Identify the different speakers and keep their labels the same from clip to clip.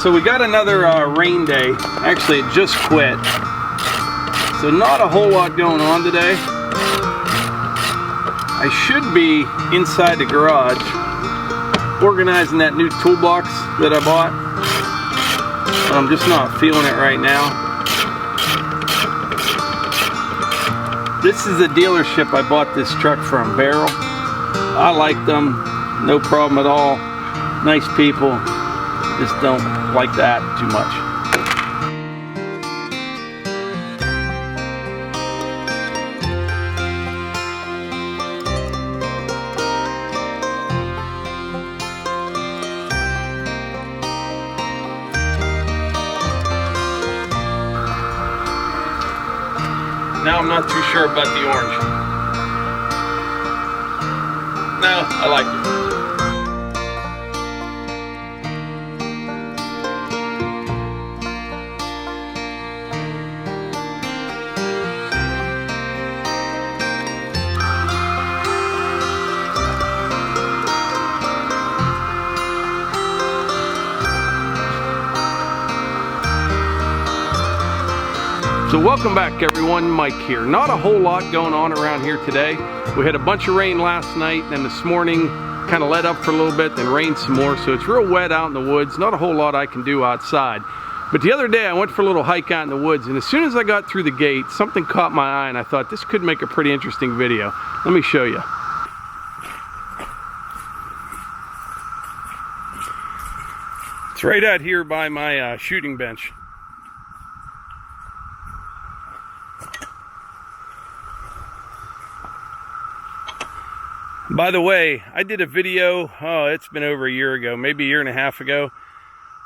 Speaker 1: So we got another rain day. Actually, it just quit. So not a whole lot going on today. I should be inside the garage organizing that new toolbox that I bought. But I'm just not feeling it right now. This is the dealership I bought this truck from, Barrel. I like them, no problem at all. Nice people. Just don't like that too much. Now I'm not too sure about the orange. No, I like it. So welcome back everyone, Mike here. Not a whole lot going on around here today. We had a bunch of rain last night, and this morning kind of let up for a little bit, then rained some more, so it's real wet out in the woods. Not a whole lot I can do outside. But the other day I went for a little hike out in the woods, and as soon as I got through the gate, something caught my eye and I thought this could make a pretty interesting video. Let me show you. It's right out here by my shooting bench. By the way, I did a video, it's been over a year ago, maybe a year and a half ago,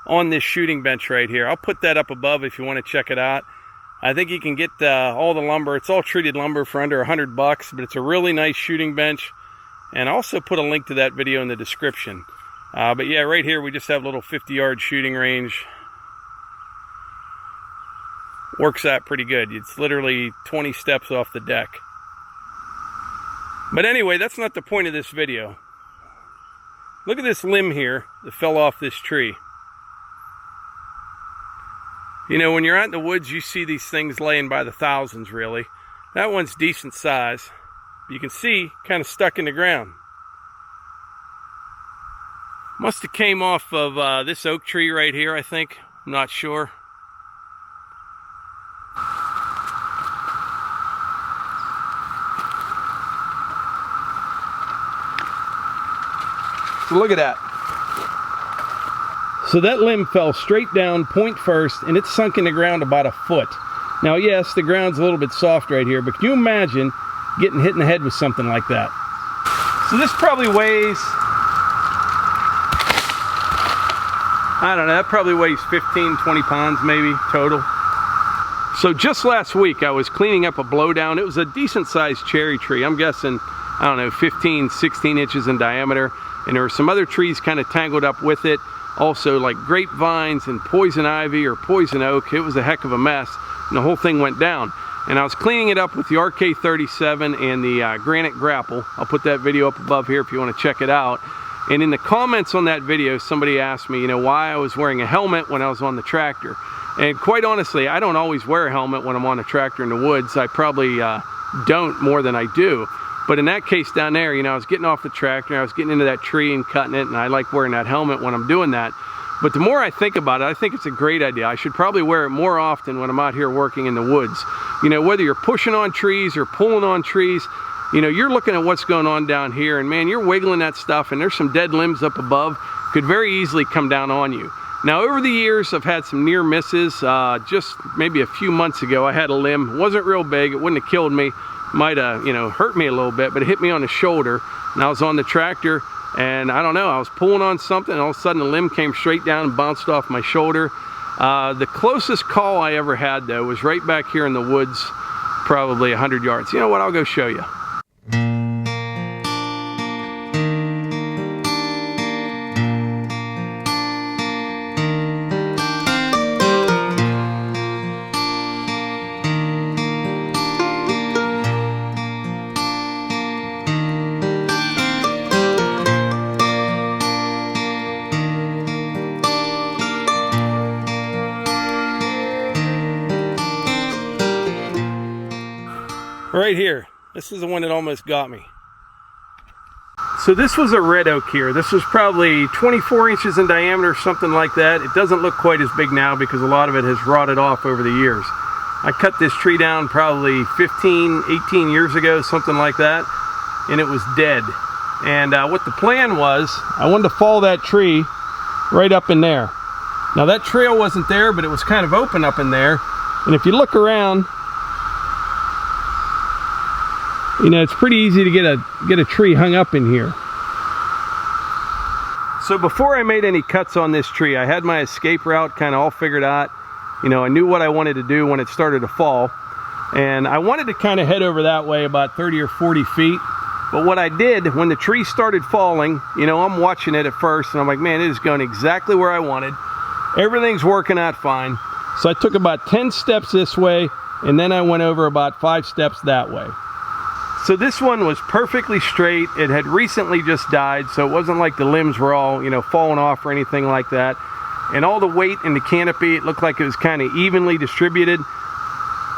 Speaker 1: on this shooting bench right here. I'll put that up above if you want to check it out. I think you can get all the lumber. It's all treated lumber for under $100, but it's a really nice shooting bench. And I'll also put a link to that video in the description. But yeah, right here we just have a little 50-yard shooting range. Works out pretty good. It's literally 20 steps off the deck. But anyway, that's not the point of this video. Look at this limb here that fell off this tree. You know, when you're out in the woods, you see these things laying by the thousands, really. That one's decent size. You can see, kind of stuck in the ground. Must have came off of this oak tree right here, I think. I'm not sure. So look at that. So that limb fell straight down, point first, and it's sunk in the ground about a foot. Now, yes, the ground's a little bit soft right here, but can you imagine getting hit in the head with something like that? So this probably weighs, I don't know, that probably weighs 15, 20 pounds maybe total. So just last week I was cleaning up a blowdown. It was a decent sized cherry tree. I'm guessing, I don't know, 15, 16 inches in diameter. And there were some other trees kind of tangled up with it. Also like grapevines and poison ivy or poison oak. It was a heck of a mess. And the whole thing went down. And I was cleaning it up with the RK37 and the Granite Grapple. I'll put that video up above here if you want to check it out. And in the comments on that video, somebody asked me, you know, why I was wearing a helmet when I was on the tractor. And quite honestly, I don't always wear a helmet when I'm on a tractor in the woods. I probably don't more than I do. But in that case down there, you know, I was getting off the tractor, and I was getting into that tree and cutting it, and I like wearing that helmet when I'm doing that. But the more I think about it, I think it's a great idea. I should probably wear it more often when I'm out here working in the woods. You know, whether you're pushing on trees or pulling on trees, you know, you're looking at what's going on down here, and man, you're wiggling that stuff, and there's some dead limbs up above, could very easily come down on you. Now, over the years, I've had some near misses. Just maybe a few months ago, I had a limb. It wasn't real big. It wouldn't have killed me. Might have, you know, hurt me a little bit, but it hit me on the shoulder, and I was on the tractor, and I don't know, I was pulling on something, and all of a sudden the limb came straight down and bounced off my shoulder. The closest call I ever had, though, was right back here in the woods, probably 100 yards. You know what, I'll go show you. Right here. This is the one that almost got me. So this was a red oak here. This was probably 24 inches in diameter, something like that. It doesn't look quite as big now because a lot of it has rotted off over the years. I cut this tree down probably 15, 18 years ago, something like that, and it was dead. And what the plan was, I wanted to fall that tree right up in there. Now that trail wasn't there, but it was kind of open up in there. And if you look around, you know, it's pretty easy to get a tree hung up in here. So before I made any cuts on this tree, I had my escape route kind of all figured out. You know, I knew what I wanted to do when it started to fall. And I wanted to kind of head over that way about 30 or 40 feet. But what I did, when the tree started falling, you know, I'm watching it at first and I'm like, man, it is going exactly where I wanted. Everything's working out fine. So I took about 10 steps this way and then I went over about 5 steps that way. So this one was perfectly straight. It had recently just died, so it wasn't like the limbs were all, you know, falling off or anything like that. And all the weight in the canopy, it looked like it was kind of evenly distributed.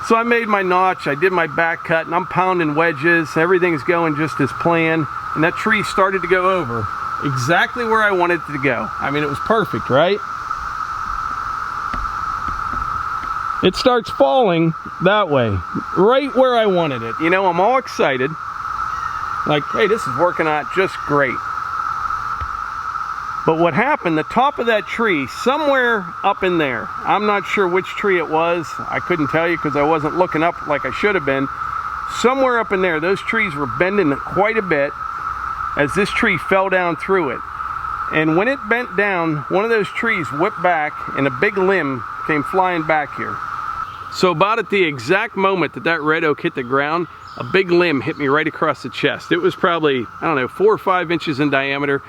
Speaker 1: So I made my notch, I did my back cut, and I'm pounding wedges. Everything's going just as planned. And that tree started to go over exactly where I wanted it to go. I mean, it was perfect, right? It starts falling that way, right where I wanted it. You know, I'm all excited. Like, hey, this is working out just great. But what happened, the top of that tree, somewhere up in there, I'm not sure which tree it was. I couldn't tell you because I wasn't looking up like I should have been. Somewhere up in there, those trees were bending quite a bit as this tree fell down through it. And when it bent down, one of those trees whipped back and a big limb came flying back here. So about at the exact moment that that red oak hit the ground, a big limb hit me right across the chest. It was probably, I don't know, 4 or 5 inches in diameter,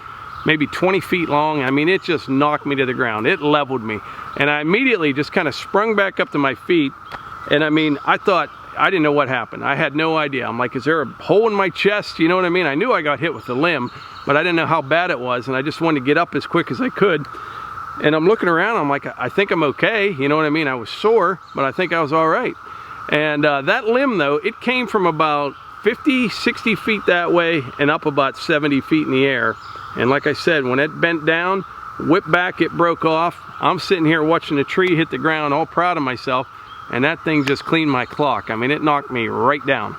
Speaker 1: maybe 20 feet long. I mean, it just knocked me to the ground. It leveled me. And I immediately just kind of sprung back up to my feet. And I mean, I didn't know what happened. I had no idea. I'm like, is there a hole in my chest? You know what I mean? I knew I got hit with the limb, but I didn't know how bad it was. And I just wanted to get up as quick as I could. And I'm looking around, I'm like, I think I'm okay. You know what I mean? I was sore, but I think I was all right. And that limb though, it came from about 50, 60 feet that way and up about 70 feet in the air. And like I said, when it bent down, whipped back, it broke off. I'm sitting here watching the tree hit the ground, all proud of myself. And that thing just cleaned my clock. I mean, it knocked me right down.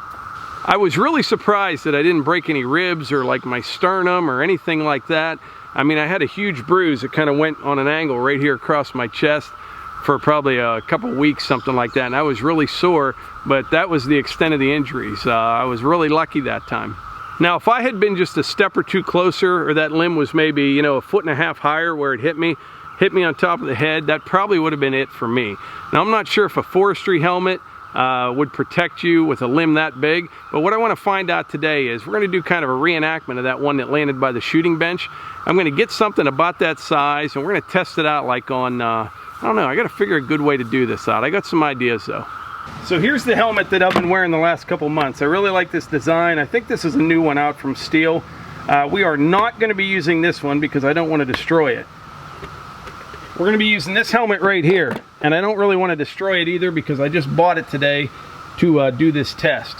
Speaker 1: I was really surprised that I didn't break any ribs or like my sternum or anything like that. I mean, I had a huge bruise that kind of went on an angle right here across my chest for probably a couple weeks, something like that. And I was really sore, but that was the extent of the injuries. I was really lucky that time. Now, if I had been just a step or two closer, or that limb was maybe, you know, 1.5 feet higher where it hit me on top of the head, that probably would have been it for me. Now, I'm not sure if a forestry helmet would protect you with a limb that big, but what I want to find out today is we're going to do kind of a reenactment of that one that landed by the shooting bench. I'm going to get something about that size and we're going to test it out like on, I don't know, I got to figure a good way to do this out. I got some ideas though. So here's the helmet that I've been wearing the last couple months. I really like this design. I think this is a new one out from Stihl. We are not going to be using this one because I don't want to destroy it. We're going to be using this helmet right here, and I don't really want to destroy it either because I just bought it today to do this test.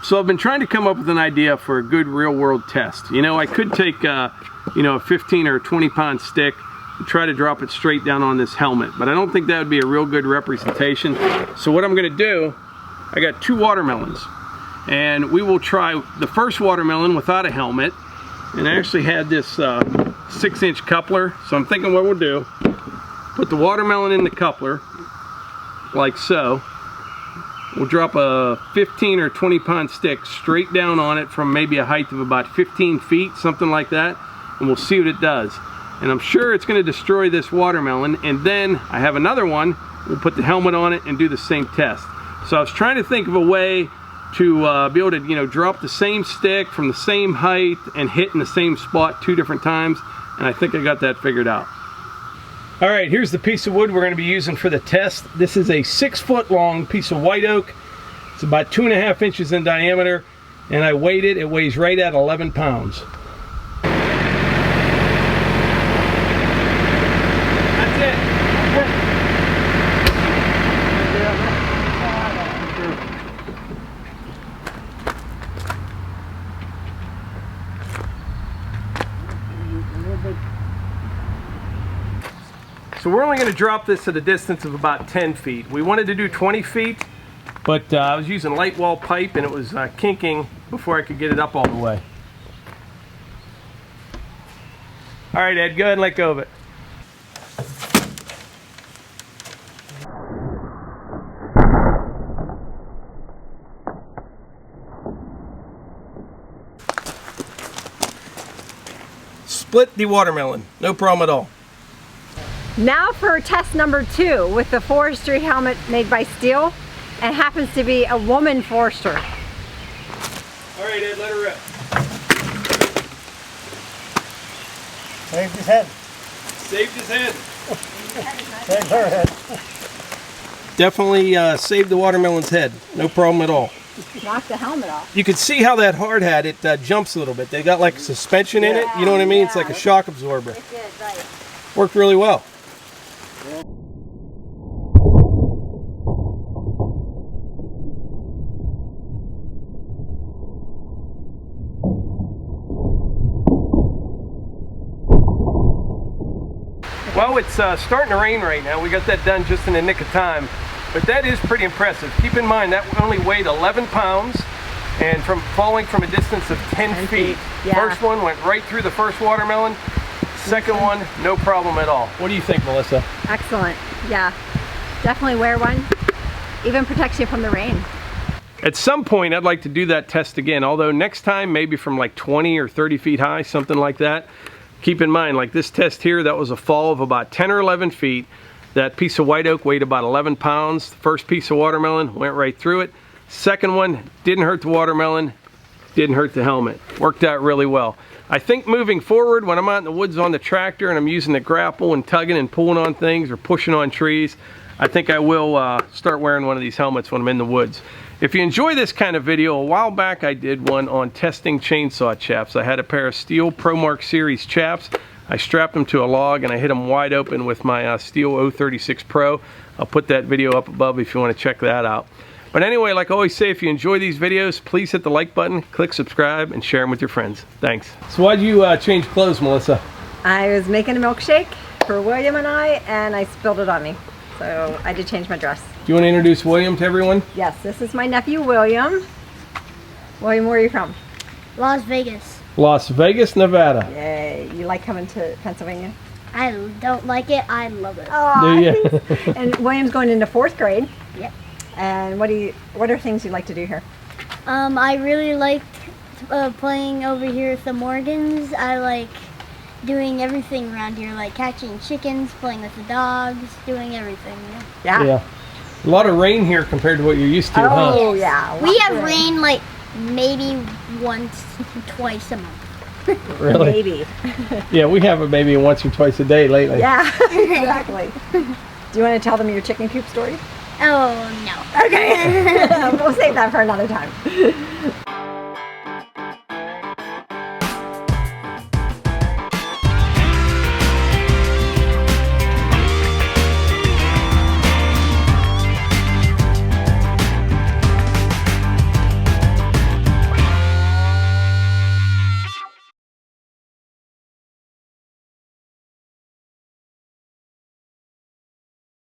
Speaker 1: So I've been trying to come up with an idea for a good real-world test. You know, I could take you know, a 15 or 20 pound stick and try to drop it straight down on this helmet, but I don't think that would be a real good representation. So what I'm going to do, I got 2 watermelons, and we will try the first watermelon without a helmet. And I actually had this 6-inch coupler, so I'm thinking what we'll do, put the watermelon in the coupler like so. We'll drop a 15 or 20 pound stick straight down on it from maybe a height of about 15 feet, something like that, and we'll see what it does. And I'm sure it's going to destroy this watermelon. And then I have another one, we'll put the helmet on it and do the same test. So I was trying to think of a way to be able to, you know, drop the same stick from the same height and hit in the same spot 2 different times, and I think I got that figured out. All right, here's the piece of wood we're going to be using for the test. This is a 6-foot long piece of white oak. It's about 2.5 inches in diameter, and I weighed it. It weighs right at 11 pounds. That's it. so we're only going to drop this at a distance of about 10 feet. We wanted to do 20 feet, but I was using light wall pipe and it was kinking before I could get it up all the way. All right, Ed, go ahead and let go of it. Split the watermelon, no problem at all.
Speaker 2: Now for test number 2 with the forestry helmet made by Stihl, and happens to be a woman forester.
Speaker 1: All right, Ed, let her rip.
Speaker 3: Saved his head.
Speaker 1: Saved his head.
Speaker 3: Saved her head.
Speaker 1: Definitely saved the watermelon's head, no problem at all.
Speaker 2: Knock the helmet off.
Speaker 1: You can see how that hard hat, it jumps a little bit. They got like suspension in it, you know what I mean? It's like a shock absorber.
Speaker 2: It did, right.
Speaker 1: Worked really well. Well, it's starting to rain right now. We got that done just in the nick of time. But that is pretty impressive. Keep in mind that only weighed 11 pounds and from falling from a distance of 10 feet.
Speaker 2: Yeah.
Speaker 1: First one went right through the first watermelon. Second one, no problem at all. What do you think, Melissa?
Speaker 2: Excellent. Yeah. Definitely wear one. Even protects you from the rain.
Speaker 1: At some point, I'd like to do that test again. Although next time, maybe from like 20 or 30 feet high, something like that. Keep in mind, like this test here, that was a fall of about 10 or 11 feet. That piece of white oak weighed about 11 pounds. The first piece of watermelon went right through it. Second one didn't hurt the watermelon, didn't hurt the helmet. Worked out really well. I think moving forward, when I'm out in the woods on the tractor and I'm using the grapple and tugging and pulling on things or pushing on trees, I think I will start wearing one of these helmets when I'm in the woods. If you enjoy this kind of video, a while back I did one on testing chainsaw chaps. I had a pair of Stihl ProMark Series chaps. I strapped them to a log and I hit them wide open with my Stihl 036 Pro. I'll put that video up above if you want to check that out. But anyway, like I always say, if you enjoy these videos, please hit the like button, click subscribe, and share them with your friends. Thanks. So why'd you change clothes, Melissa?
Speaker 2: I was making a milkshake for William and I spilled it on me. So I did change my dress.
Speaker 1: Do you want to introduce William to everyone?
Speaker 2: Yes, this is my nephew, William. William, where are you from?
Speaker 4: Las Vegas.
Speaker 1: Las Vegas, Nevada.
Speaker 2: Yay, you like coming to Pennsylvania?
Speaker 4: I don't like it. I love it.
Speaker 2: Oh,
Speaker 1: Do you?
Speaker 2: And William's going into 4th grade.
Speaker 4: Yep.
Speaker 2: And what are things you like to do here?
Speaker 4: I really like playing over here with the Morgans. I like doing everything around here, like catching chickens, playing with the dogs, doing everything.
Speaker 2: Yeah.
Speaker 1: Yeah. A lot of rain here compared to what you're used to, huh?
Speaker 2: Oh, yeah.
Speaker 4: We have rain like maybe once, twice a month.
Speaker 1: Really?
Speaker 2: Maybe.
Speaker 1: Yeah, we have it maybe once or twice a day lately.
Speaker 2: Yeah, exactly. Do you want to tell them your chicken coop story?
Speaker 4: Oh, no.
Speaker 2: Okay. We'll save that for another time.